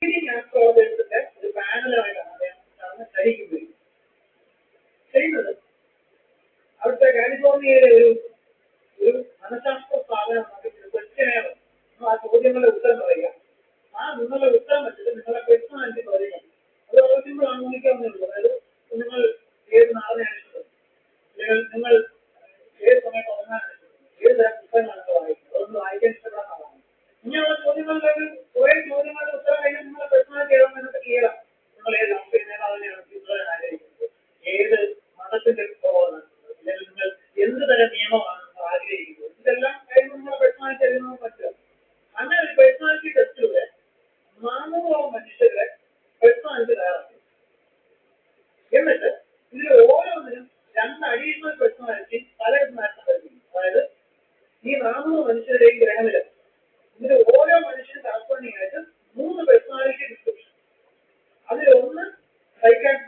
ആസ്ട്രോളജേഴ്സിന്റെ ഒരു പാനലായിട്ടാണ് അദ്ദേഹം ധരിക്കുന്നത് ചെയ്യുന്നത്. അവിടുത്തെ കാലിഫോർണിയയിലെ ഒരു മനഃശാസ്ത്ര സ്ഥാപനമാണ് ക്വസ്റ്റ്യനെയർ. ആ ചോദ്യങ്ങളുടെ ഉത്തരം പറയുക. ആ നിങ്ങളുടെ ഉത്തരം വെച്ചിട്ട് നിങ്ങളെ പേഴ്സണാലിറ്റി പറയുക. അത് വളരെ സിമ്പിൾ ആണ്, ഊഹിക്കാവുന്നേ. അതായത് നിങ്ങൾ ഏത് നാളെയാണ് ഇഷ്ടം, അല്ലെങ്കിൽ നിങ്ങൾ ഏത് സമയത്ത് ഉറങ്ങാനാണ് ഇഷ്ടം, ഏത് തരം പുസ്തകങ്ങളാണ് വായിക്കുന്നത്, അതൊന്ന് വായിക്കാൻ ഇഷ്ടപ്പെടാൻ ആളാണ്. ഇങ്ങനെയുള്ള ചോദ്യങ്ങളിലേക്ക് കുറെ ചോദ്യങ്ങളുടെ ഉത്തരം കഴിഞ്ഞാൽ നിങ്ങളെ പേഴ്സണാലിറ്റി ഏതാണെന്നൊക്കെ ചെയ്യണം. നിങ്ങൾ ഏത് രാഷ്ട്രീയ നേതാവിനെയാണ് പിന്തുടരാൻ ആഗ്രഹിക്കുന്നത്, ഏത് മതത്തിന്റെ സ്വഭാവമാണ്, അല്ലെങ്കിൽ നിങ്ങൾ എന്ത് തരം നിയമമാണ് നിങ്ങൾ ആഗ്രഹിക്കുന്നത്, ഇതെല്ലാം കാര്യം നിങ്ങളുടെ പേഴ്സണാലിറ്റി അറിയുന്നത് പറ്റുക. അങ്ങനെ ഒരു പേഴ്സണാലിറ്റി ടെസ്റ്റിലൂടെ 400 മനുഷ്യരുടെ പേഴ്സണാലിറ്റി തയ്യാറാക്കി. എന്നിട്ട് ഇതിൽ ഓരോന്നിനും 2 അഡീഷണൽ പേഴ്സണാലിറ്റി പലയിടത്തുമായിട്ട് പഠിപ്പിക്കും. അതായത് ഈ 400 മനുഷ്യരുടെയും ഗ്രഹനില, ഇതിൽ ഓരോ മനുഷ്യനും കറസ്പോണ്ടിങ് ആയിട്ട് 3 പേഴ്സണാലിറ്റി ഡിസ്ക്രിപ്ഷൻ. അതിലൊന്ന്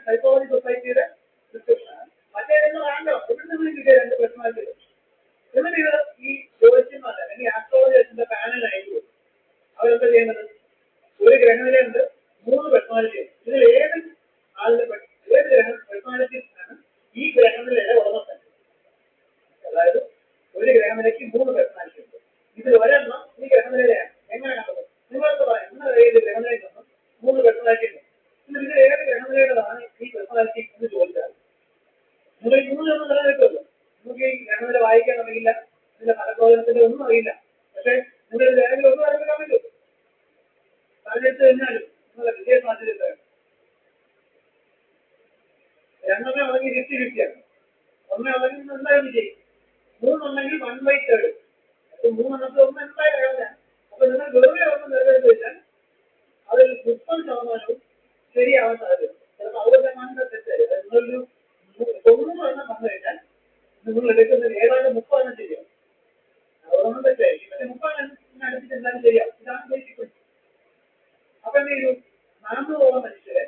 സൈക്കോളജി സൊസൈറ്റിയുടെ ഡിസ്ക്രിപ്ഷനാണ്. മറ്റേതെങ്കിലും റാൻഡോ ഇവിടെ നിന്ന് കിട്ടിയ 2 പേഴ്സണാലിറ്റി ഡിസ്ക്രിപ്ഷൻ. എന്നിട്ട് ഇത് ഈ ജ്യോതിഷന്മാർ അല്ലെങ്കിൽ ആസ്ട്രോളജേഴ്സിന്റെ പാനലായിരിക്കും. അവരെന്താ ചെയ്യുന്നത്? ഒരു ഗ്രഹനിലയുണ്ട്, 3 പേഴ്സണാലിറ്റി. ഇതിൽ ഏത് ആളുടെ ഏത് പേഴ്സണാലിറ്റീസാണ് ഈ ഗ്രഹനിലയുടെ ഉടമസ്ഥൻ? അതായത് ഒരു ഗ്രഹനിലയ്ക്ക് 3 പേഴ്സണാലിറ്റി ഉണ്ട്. ഇതിൽ ഒരെണ്ണം ഈ ഗ്രഹനിലയാണ്. എങ്ങനെയാണ് നിങ്ങൾക്ക് പറയാം? നിങ്ങളുടെ ഏത് ഗ്രഹനിലയിൽ നിന്നും 3 പേഴ്സണാലിറ്റി ഉണ്ട്. ഇതിൽ ഏത് ഗ്രഹനിലയുടേതാണ് ഈ പേഴ്സണാലിറ്റി എന്ന് ചോദിച്ചാൽ നിങ്ങൾ ഈ 3 ഒന്നും നിലനിൽക്കുമല്ലോ. നിങ്ങൾക്ക് ഈ ഗ്രഹനില വായിക്കാൻ അറിയില്ല, ഇതിന്റെ ഫലപ്രവചനത്തിന്റെ ഒന്നും അറിയില്ല. പക്ഷേ നിങ്ങൾ ഏതെങ്കിലും ഒന്ന് നിലനിൽക്കാൻ പറ്റുമോ? പറഞ്ഞിട്ട് കഴിഞ്ഞാലും നിങ്ങളുടെ വിജയ സാധ്യത രണ്ടെണ്ണം ഉണ്ടെങ്കിൽ 50-50ആണ്. ഒന്നേ ഉണ്ടെങ്കിൽ എന്തായാലും വിജയിക്കും. 3 ഉണ്ടെങ്കിൽ 1/3. 3 ഒന്ന് എന്തായാലും ആവില്ല. അപ്പൊ നിങ്ങൾ വെറുതെ ഒന്ന് നിലനിർത്തി വെച്ചാൽ അതിൽ 30% ശരിയാവാൻ സാധ്യത. ചിലപ്പോൾ 60% തെറ്റായിരിക്കും. നിങ്ങളൊരു 90 വന്നു കഴിഞ്ഞാൽ നിങ്ങൾ എടുക്കുന്നത് ഏതാണ്ട് 30 ശരിയാവും. 60 തെറ്റായിരിക്കും. പക്ഷെ 30 അടുപ്പിച്ച് എന്തായാലും ശരിയാവും. ഇതാണ് ബേസിക്. അപ്പൊ എന്ത് ചെയ്തു? 400 മനുഷ്യരെ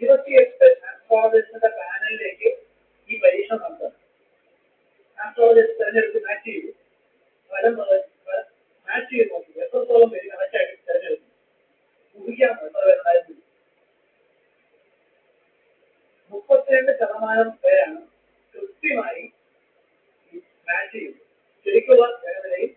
28 ആസ്ട്രോളജേഴ്സിന്റെ പാനലിലേക്ക് ഈ പരീക്ഷണം നടത്തുക. ആസ്ട്രോളജേഴ്സ് തെരഞ്ഞെടുത്ത് മാച്ച് ചെയ്തു. ഫലം മാച്ച് ചെയ്ത് നോക്കി എത്രത്തോളം പേര് കറക്റ്റായിട്ട് തെരഞ്ഞെടുത്തു. ഊഹിക്കാൻ എത്ര പേരുണ്ടായിരുന്നു? 32% പേരാണ് കൃത്യമായി മാച്ച് ചെയ്തത്. ശരിക്കുള്ള ഗ്രഹനിലയിൽ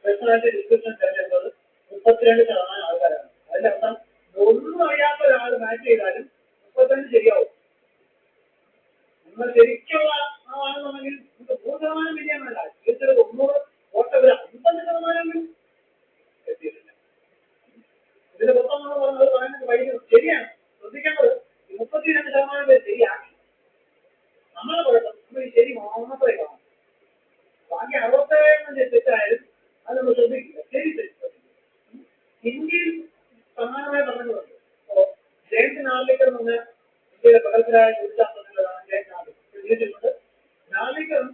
പേഴ്സണാലിറ്റി ഡിസ്ക്രിപ്ഷൻ തെരഞ്ഞെടുത്തത് 32% ആൾക്കാരാണ്. അതിന്റെ അർത്ഥം ഒന്നും അറിയാത്ത ഒരാൾ മാച്ച് ചെയ്താലും 35 ശരിയാവും. നിങ്ങൾ ശരിക്കുള്ള ആണെന്നുണ്ടെങ്കിൽ 100% വിജയമല്ല. തീർച്ചയായും 90 വോട്ടവർ 50% എത്തിയിട്ടില്ല. ഇതിന്റെ മൊത്തം നമ്മൾ പറയുന്നത് വൈകും. ശരിയാണ്. ശ്രദ്ധിക്കേണ്ടത് 32% പേര് ശരിയാക്കി. നമ്മളെ കുഴപ്പം നമ്മൾ ഈ ശരി മാത്രമേ കാണും. ബാക്കി 67 തെറ്റായാലും അത് നമ്മൾ ശ്രദ്ധിക്കില്ല. ശരി തെറ്റ്. ഇന്ത്യയിൽ സമാനമായ പഠനങ്ങളുണ്ട്. അപ്പോൾ ജയന്ത് നാർലിക്കർ എന്ന് പറഞ്ഞ ഇന്ത്യയിലെ പ്രഗത്ഭരായ ജ്യോതിശാസ്ത്രജ്ഞരാണ് ജയന്ത് നാർലിക്കർ. എഴുതിയിട്ടുണ്ട്. നാർലിക്കറും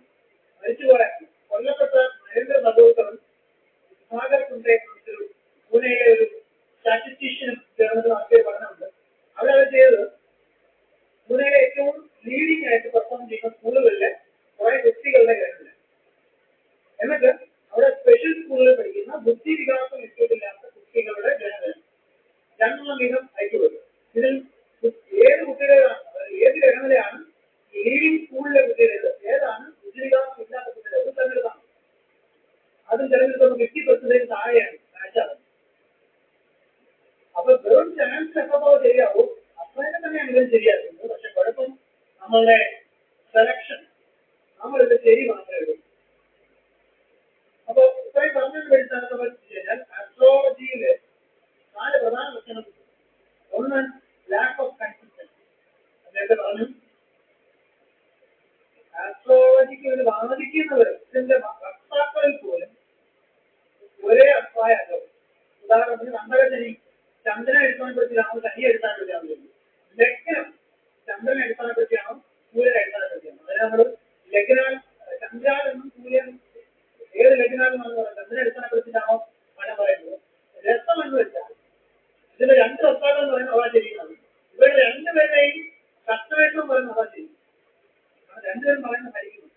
മരിച്ചുപോയ കൊല്ലപ്പെട്ട നരേന്ദ്ര ദബോൾക്കറും സാഗർ കുണ്ടെ പൂനെയിലെ ഒരു സ്റ്റാറ്റിസ്റ്റീഷ്യനും ചേർന്നിട്ട് നടത്തിയ പഠനമുണ്ട്. അവരത് ചെയ്തത് പൂനെയിലെ ഏറ്റവും ലീഡിംഗ് ആയിട്ട് പെർഫോം ചെയ്യുന്ന സ്കൂളുകളിലെ കുറെ കുട്ടികളുടെ ഗ്രഹനില, എന്നിട്ട് അവിടെ സ്പെഷ്യൽ സ്കൂളിൽ പഠിക്കുന്ന ബുദ്ധിവികാസം ഇൻസ്റ്റിറ്റ്യൂട്ടില്ലാത്ത കുട്ടികളുടെ ഗ്രഹനില 2 വീതം അയച്ചുകൊടുക്കും. ഇതിൽ ഏത് കുട്ടികളാണ്, ഏത് ഗ്രഹനിലയാണ് ലീഡിംഗ് സ്കൂളിലെ കുട്ടികളുടെ, ഏതാണ് ബുദ്ധിവികാസം ഇല്ലാത്ത കുട്ടികൾ, അത് തെരഞ്ഞെടുത്താണ്. അത് തെരഞ്ഞെടുക്കുമ്പോൾ 50% താഴെയാണ് മാച്ചാകുന്നത്. അപ്പൊ വെറും ചാൻസ് എത്രത്തോളം ശരിയാവും അത്രയൊക്കെ തന്നെയാണ് ഇതിൽ ശരിയാക്കുന്നത്. പക്ഷെ കുഴപ്പം നമ്മളുടെ സെലക്ഷൻ, നമ്മളിത് ശരി മാത്രമേ ഉള്ളൂ. അപ്പൊ ഇത്രയും പറഞ്ഞതിന് വേണ്ടിയിട്ടാണ് വെച്ച് കഴിഞ്ഞാൽ ആസ്ട്രോളജിയില് 4 പ്രധാന ലക്ഷണം. ഒന്ന്, ലാക്ക് ഓഫ് കൺസിസ്റ്റൻസി. അദ്ദേഹത്തെ പറഞ്ഞു ആസ്ട്രോളജിക്ക് ഒരു ബാധിക്കുന്നവർ ഇതിന്റെ വക്താക്കളിൽ പോലും ഒരേ അഭിപ്രായമല്ലോ. ഉദാഹരണത്തിന് കണ്ടകശനി ചന്ദ്രനെ അടിസ്ഥാനപ്പെടുത്തിയാണോ ശനി അടിസ്ഥാനപ്പെടുത്തിയാണോ? ലഗ്നം ചന്ദ്രനെ അടിസ്ഥാനപ്പെടുത്തിയാണോ സൂര്യനെ അടിസ്ഥാനപ്പെടുത്തിയാണോ? അതിന് നമ്മൾ ലഗ്നാൽ ചന്ദ്രാലെന്നും സൂര്യൻ ഏത് ലഗ്നാലെന്നാണ് പറയുന്നത്? ചന്ദ്രനെ അടിസ്ഥാനപ്പെടുത്തിയിട്ടാണോ ഫലം പറയുന്നത്? രസം എന്ന് വെച്ചാൽ ഇതിന്റെ 2 വക്താക്കൾ എന്ന് പറയുന്നത് അതാ ശരിയാണ്. ഇവരുടെ 2 പേരുടെയും കഷ്ടവേഷം പറയുന്നത് അതാ ശരി. 2 പേരും പറയുന്നത് ഭരിക്കുന്നു.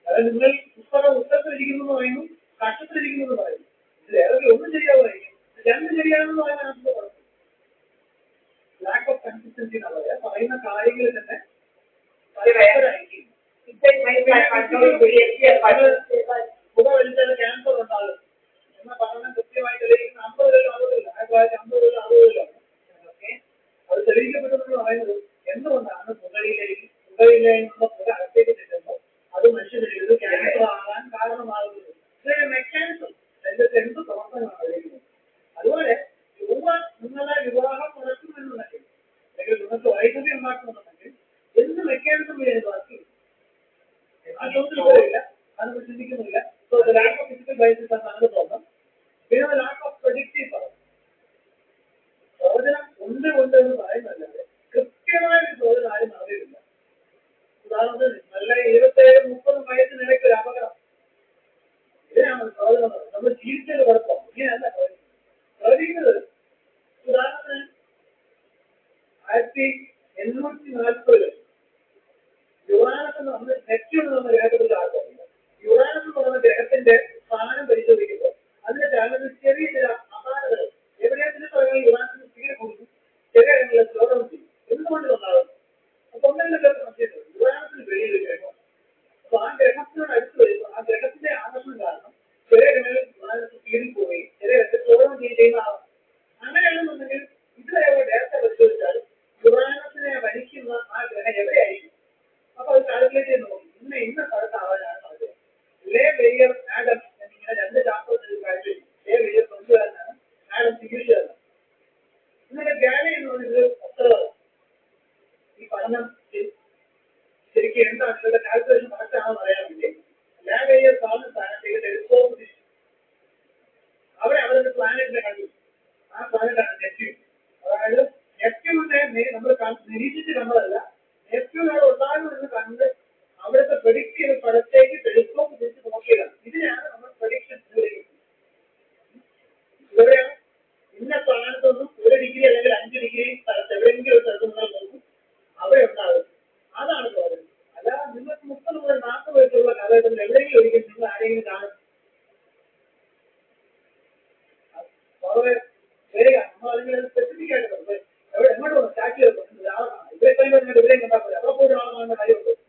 അതായത് നിങ്ങൾ പുസ്തകം ഉത്തരത്തിലിരിക്കുന്നു എന്ന് പറയുന്നു, കഷ്ടത്തിലിരിക്കുന്നു എന്ന് പറയുന്നു. ഇതിൽ ഏതൊക്കെ ഒന്നും ശരിയാവുക. ശരിയാണെന്ന് പറയാൻ ലാക്ക് ഓഫ് കൺസിസ്റ്റൻസി എന്ന് പറയാം. പറയുന്ന കാര്യങ്ങൾ തന്നെ പുക വലിച്ചാൽ ക്യാൻസർ ഉണ്ടാകും എന്ന പഠനം കൃത്യമായി തെളിയിക്കുന്ന 50 കൊല്ലം 60 ആ പ്രായത്തിൽ 50 കൊല്ലം 60 കൊല്ലം. ഓക്കെ, അത് തെളിയിക്കപ്പെട്ടതെന്ന് പറയുന്നത് എന്തുകൊണ്ടാണ് പുകയിലുള്ള പുക അകത്തേക്ക് ചെല്ലുമ്പോൾ അത് മനുഷ്യരിൽ ക്യാൻസർ ആകാൻ കാരണമാകുന്നത്. ഇതൊരു മെക്കാനിസം, അതിന്റെ എന്ത് പ്രവർത്തനമാണ് അറിയിക്കുന്നത്. അതുപോലെ നിങ്ങളുടെ വിവാഹം നടക്കുമെന്നുണ്ടെങ്കിൽ അല്ലെങ്കിൽ നിങ്ങൾക്ക് വൈദ്യുതി ഉണ്ടാക്കുമെന്നുണ്ടെങ്കിൽ എന്ത് മെക്കാനിസം വഴി ബാക്കി ആ ചോദ്യത്തിൽ പോയില്ല, അത് ചിന്തിക്കുന്നില്ല. So the lack of physical basis ആണ് പ്രോബ്ലം. പിന്നെ ലാക്ക് ഓഫ് പ്രൊജക്റ്റീവ് പവർ. പ്രവചനം ഉണ്ട് എന്ന് പറയുന്നതല്ലാതെ കൃത്യമായ ഒരു പ്രവചനം ആരും അറിയില്ല. ഉദാഹരണത്തിന് നല്ല 27-30 വയസ്സിനിടയ്ക്ക് ഒരു അപകടം, ഇതിനാണ് പ്രവചനം. നമ്മൾ ജീവിച്ചത് കുഴപ്പം, ഇങ്ങനെയല്ല പ്രവചിക്കുന്നത്. ഉദാഹരണത്തിന് 1840 യുറാനസ് എന്ന് പറഞ്ഞ നെപ്റ്റ്യൂൺ എന്ന ഗ്രഹത്തിന്റെ ആൾക്കാരില്ല. യുറാനസ് എന്ന് പറയുന്ന ഗ്രഹത്തിന്റെ സ്ഥാനം പരിശോധിക്കുമ്പോൾ അതിന്റെ ചാനലിൽ ചെറിയ ചില അപാരതകൾ എവിടെയാണെന്ന് പറയുന്നത് യുറാനസിന് സ്പീഡ് കൊടുക്കും, ചെറിയ ഇടങ്ങളിൽ സ്ലോഡൗൺ ചെയ്യും. എന്തുകൊണ്ട് ഉണ്ടാകും? അപ്പൊ ഒന്നെങ്കിലും സംശയിച്ചത് യുറാനസിന് വെളിയിൽ ഗ്രഹം. അപ്പൊ ആ ഗ്രഹത്തിനോട് അടുത്ത് വരുമ്പോൾ ആ ഗ്രഹത്തിന്റെ ആകർഷണം കാരണം ചെറിയ ഇടങ്ങളിൽ യുറാനസ് സ്പീഡിൽ പോവുകയും ചെറിയ ഇടത്തിൽ സ്ലോഡൗൺ ചെയ്യുന്ന ആവാം. അങ്ങനെയാണെന്നുണ്ടെങ്കിൽ ഇതുവരെ ഡേറ്റ പരിശോധിച്ചാൽ യുറാനസിനെ വലിക്കുന്ന ആ ഗ്രഹം എവിടെയായിരിക്കും? അപ്പൊ അത് കാൽക്കുലേറ്റ് ചെയ്ത് നോക്കി ഇന്ന സ്ഥലത്താവാനാണ് സാധ്യത. ലേ വെയ്യർ ആഡം എന്നിങ്ങനെ 2 ശാസ്ത്രജ്ഞർ കാൽക്കുലേറ്റ്. ലേ വെയ്യർ ഫ്രഞ്ചുകാരനാണ്, ആഡം ഇംഗ്ലീഷുകാരനാണ്. ഇന്നലെ ഗാലി എന്ന് പറഞ്ഞൊരു ഒബ്സർവർ ഈ പഠനം ശരിക്കും എന്താണ് ഇവരുടെ കാൽക്കുലേഷൻ കറക്റ്റ് ആണെന്ന് അറിയാൻ വേണ്ടി ലേ വെയ്യർ കാണുന്ന സ്ഥാനത്തേക്ക് ടെലിസ്കോപ്പ് തിരിച്ചു. അവിടെ അവരുടെ പ്ലാനറ്റിനെ കണ്ടു. ആ പ്ലാനറ്റാണ് നെപ്റ്റ്യൂൺ. അതായത് നെപ്റ്റ്യൂണിനെ നമ്മൾ നിരീക്ഷിച്ച് കണ്ടതല്ല, നെപ്റ്റ്യൂൺ അവിടെ ഉണ്ടാകുമെന്ന് കണ്ട്